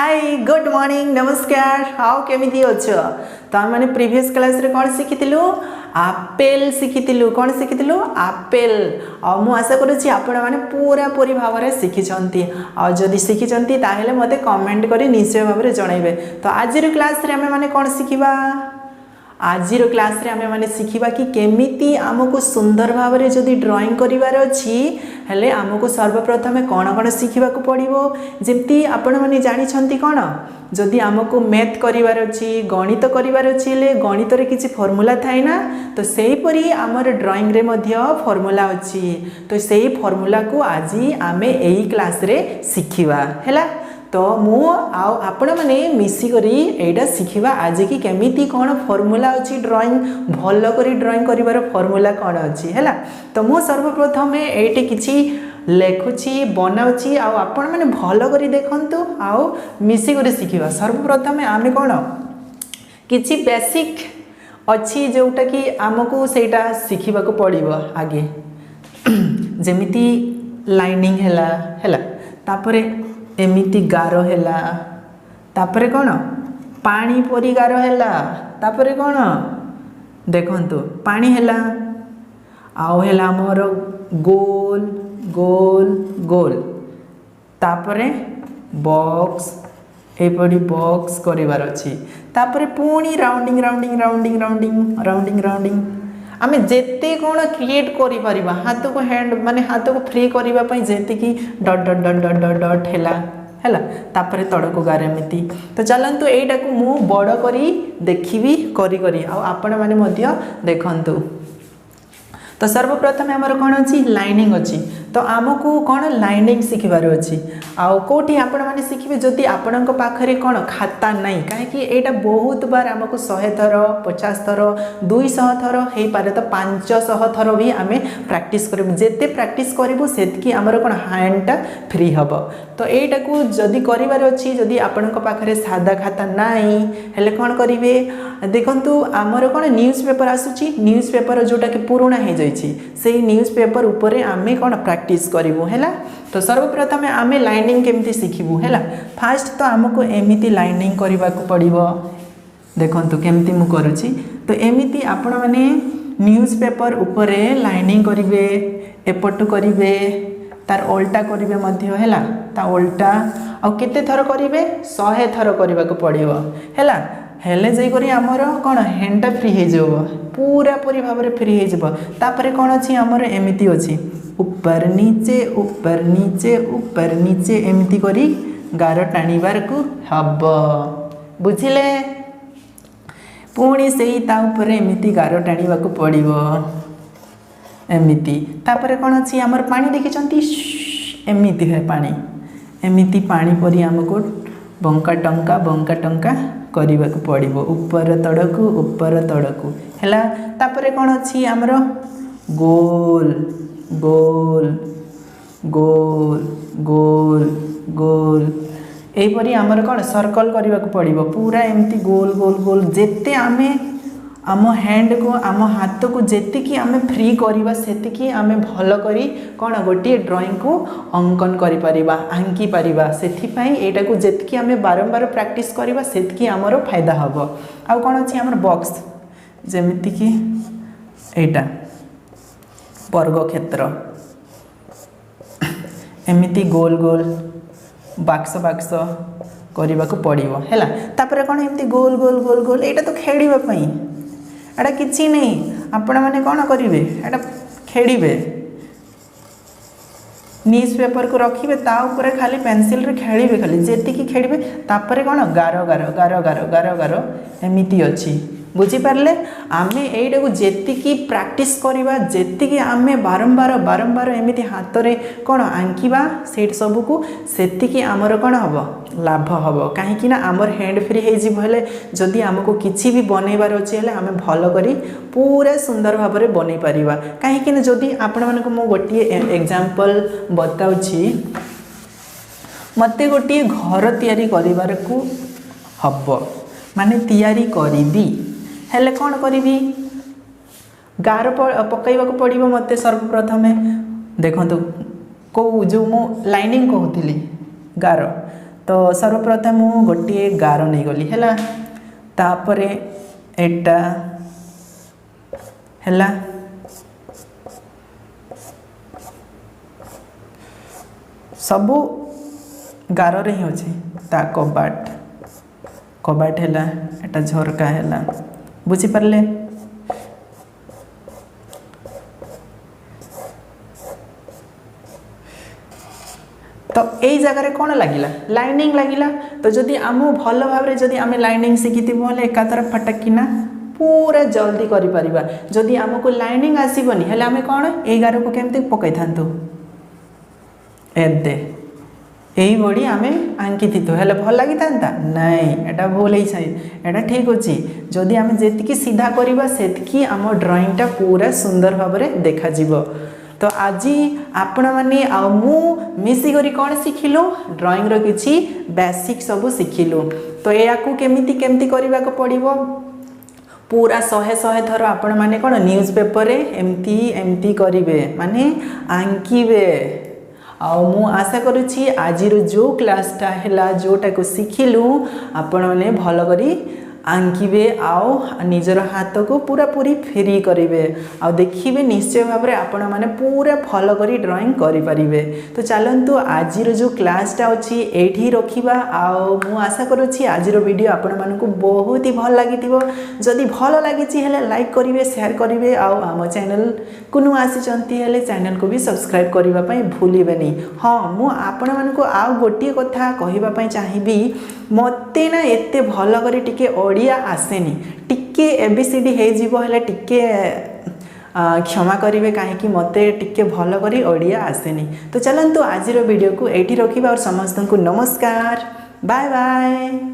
Hi good morning नमस्कार how केमिति अछ तो आम मैंने प्रीवियस क्लास रे कौन शिखिलु आपेल शिखिलु कौन शिखिलु आपेल आ मु आशा करूँ आपण मैंने पूरा पूरी भाव में शिखिंट आदि शिखिंट ताहले मते कमेंट करी निश्चय भाव में जनइबे। तो आज क्लास रे आमे माने कौन शिखिबा आज क्लास रे आमे माने शिखिबा कि केमिति आमको सुंदर भाव में जदि ड्राइंग करिवार अछि हेले आमको सर्वप्रथम कौन कौन शिखा पड़ो जमती आपण मैंने जानी कौन जदि आमको मैथ करिवार अछि गणित करिवार अछि हेले गणित रे किछि फॉर्मूला थाए ना तो सेही परी आमर ड्राइंग रे मध्य फॉर्मूला अछि तो सेही फॉर्मूला को आज आमे एही क्लास रे शिखिबा हैला। तो मु आपण मैंने मिसिकरी एटा शिखिबा आज की केमिति कौन फॉर्मूला अच्छी ड्राइंग भल करी ड्राइंग करिवार फॉर्मूला कौन अच्छी है। तो मु सर्वप्रथम एटी किछि लेखुची बनाऊँगी आपण मैंने भल करी देखंतु आउ मिसिकरी शिखिबा। सर्वप्रथम आमे कौन किछि बेसिक अच्छी जोटा कि आमको सेटा शिखिबा को पड़िबो आगे जेमिति लाइनिंग हैला तापरे एमिति गार हैला तापरे कौन पानी परी गार हैला तापरे कौन देखंतु पानी हैला आउ हैला मोर गोल गोल गोल तापरे बॉक्स एपड़ी बॉक्स करिवार अछि तापरे पुणी rounding rounding rounding rounding rounding rounding आमे जेते कौन क्रिएट करि परिबा हाथ को हैंड माने हाथ को फ्री करिबा पई जेते कि dot dot dot dot dot dot हैला तापरे तड़ को गार एमिति। तो चलंतु एटा को मु बड़ करी देखिबी करी करी आ आपण माने मध्य देखंतु। तो सर्वप्रथम आमर कौन अच्छी लाइनिंग अच्छी तो आमको कौन लाइनिंग शिखबार अच्छी आउ कौटी आपण मैंने शिखे जदि आपण पाखरे कौन खाता नहीं कहीं यहाँ बहुत बार आमको 100 थर 50 थर 200 थर हो पारे तो 500 थर भी आम प्रैक्टिस करूँ जिते प्रैक्टिस करूँ से आमर कौन हैंडटा फ्री हम। तो यहीटा को जदि करार अच्छी जदि आपण पाखरे सादा खाता नाई हेले कौन करेंगे देखंतु आमर कौन न्यूज़ पेपर आसूची न्यूज़ पेपर जोटा कि पुराना हो जाए से न्यूज़ पेपर उपरे आमे कौन प्रैक्टिस करूँ है। तो सर्वप्रथम आमे लाइनिंग केमती शिखिबू है। फास्ट तो आमको एमिति लाइनिंग करने को पड़ो देखंतु केमती मु करुछि। तो एमिति आपण माने न्यूज़ पेपर उपरे लाइनिंग करिवे एपटू करिवे तार उल्टा करिवे मध्य हैला ता उल्टा आ केते थर करिवे 100 थर करने को पड़ो हैला हेले जाइकरी आमर कौन हैंडटा फ्री हो जाव पूरा पूरी भाव में फ्री हो जाव। तापरे कौन अच्छी आमर एमिति अच्छी ऊपर नीचे एमिति करी गार टाणीबार को हब बुझिले पुणी से ऊपर एमिति गार टाणीबा को पड़ो एमिति। तापरे कौन अच्छी आमर पानी देखिचंती एमिति है पानी एमिति पानी परी आमको बंका टंका करने को पड़ो ऊपर तड़कू हैला। तापरे कौन अच्छी आमर गोल गोल गोल गोल गोल यहीपरी आमर कौन सर्कल करने को पड़ो पूरा एमती गोल गोल गोल जेते आमे आम हैंड को आम हाथ को जेतिकी आमे फ्री करवा सेतिकी आमे भल करी कौन गोटे ड्राइंग को अंकन करि परिबा आंकी परिबा सेथिपाई एटा को जेतिकी आमे बारंबार प्रैक्टिस करवा सेतिकी आमर फायदा हबो। आ कौन अछि आमर बॉक्स जेमिति कि एटा वर्ग क्षेत्र एमिति गोल गोल बाक्स बाक्स करने को पड़ो है। तापर कौन एमती गोल गोल गोल गोल एटा तो खेलिबा पई एटा किछि नहीं आपण माने कौन करिवे एटा खेलिबे न्यूज़ पेपर को रखिबे ता ऊपर खाली पेंसिल रे खेलिबे खाली जेतिकी खेलिबे तापर कौन गार गार गार गार गार गार एमिति अछि बुझी पारले आमे एटा को जेतिकी प्रैक्टिस करवा जेतिकी आमे बारंबार बारंबार एमिति हाथ रे कौन आंकीबा सेट सब को सेतिकी आमर कौन हम लाभ हम कहीं ना आमर हैंड फ्री हो जदि आमको किसी भी बनइबार अच्छे हेले आमे भल करी पूरा सुंदर भाव में बन पारिबा। कहीं जदि आपण मानक मु गोटे एग्जांपल बताउछि मते गोटे घर तैयारी करिवार को हब माने तैयारी करिबी हेले कौन करी गार पकईवा को पड़ो मत सर्वप्रथम देखो को जो मु लाइनिंग कहूली गार तो सर्वप्रथम मु गोटे गार नहीं गली है तापरे एटा है सबू गार रे ही अच्छे ता कबाट कबाट है एटा झरका है बुझीपारे तो यही जगह कौन लगिला लाइनिंग लगिला तो जदि आम भल भाव जदि आम लाइनिंग शिखिथबो हेले एकातर फटकिना पूरा जल्दी करि परिबा जदि आमको लाइनिंग आसीबनी हेले आम कौन ए गार को केमती पकई थांतु एदे यही बड़ी आम आंकी थी हेले भल लगी था नहीं एटा भूल ही एटा ठीक अच्छे जदि आम जी सीधा करवा से आम ड्राइंगटा पूरा सुंदर भाव में देखा तो आज आपण मैंने मु मिसिक कौन शिखिलु ड्राइंग रो किछि बेसिक सब शिखिलु तो या केमिति केमिति करबा को पड़िबो पूरा 100 थर आपण माने कौन न्यूज पेपर रे एमती एमती करिवे माने आंकीबे मु आशा करुछि आज जो क्लासटा हैला जोटा को शिखिलु आपण माने भल करी आंकीबे आओ निजर हाथ को पूरा पूरी फ्री करेंगे आ देखिए निश्चय भाव में आपण मैंने पूरा भल करी ड्राइंग करें तो चलतु आज जो क्लासटा अच्छी एठी रखा मु आशा करुछि आज वीडियो आपण मानक बहुत ही भल लगी जदि भल लगी लाइक करेंगे शेयर करेंगे आम चैनल को नु आसी चैनल को भी सब्सक्राइब करने भूलें हाँ मुझे मानक आउ गोटे कथा कहवाई चाहिए मते ना एते भल करी टिके ओडिया आसेनी टिके एबीसीडी हे जीवो हेले टिके क्षमा करेंगे कहीं मते टिके भल करी ओडिया आसेनी तो चलतु आज वीडियो को एठी रखिबा और समस्त को नमस्कार बाय बाय।